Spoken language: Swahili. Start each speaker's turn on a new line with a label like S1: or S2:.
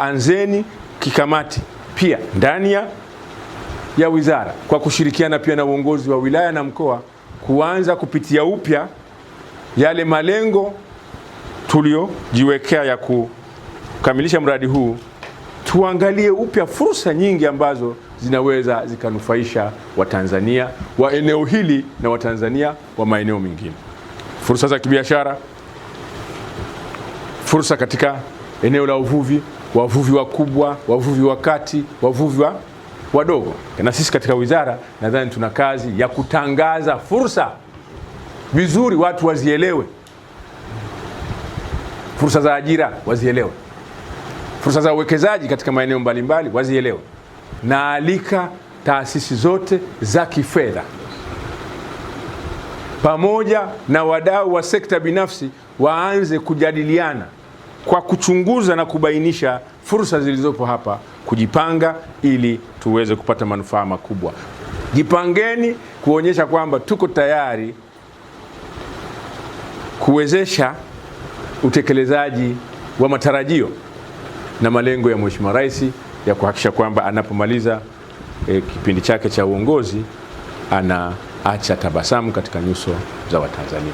S1: anzeni kikamati pia ndani ya wizara kwa kushirikiana pia na uongozi wa wilaya na mkoa kuanza kupitia upya yale malengo tuliojiwekea ya kukamilisha mradi huu. Tuangalie upya fursa nyingi ambazo zinaweza zikanufaisha Watanzania wa eneo hili na Watanzania wa maeneo mengine. Fursa za kibiashara, fursa katika eneo la uvuvi, wavuvi wakubwa, wavuvi wa kati, wavuvi wadogo. Na sisi katika wizara nadhani tuna kazi ya kutangaza fursa vizuri, watu wazielewe. Fursa za ajira wazielewe. Fursa za uwekezaji katika maeneo mbalimbali wazielewe. Na alika taasisi zote za kifedha pamoja na wadau wa sekta binafsi waanze kujadiliana kwa kuchunguza na kubainisha fursa zilizopo hapa, kujipanga ili tuweze kupata manufaa makubwa. Jipangeni kuonyesha kwamba tuko tayari kuwezesha utekelezaji wa matarajio na malengo ya Mheshimiwa Rais ya kuhakikisha kwamba anapomaliza kipindi chake cha uongozi anaacha tabasamu katika nyuso za Watanzania.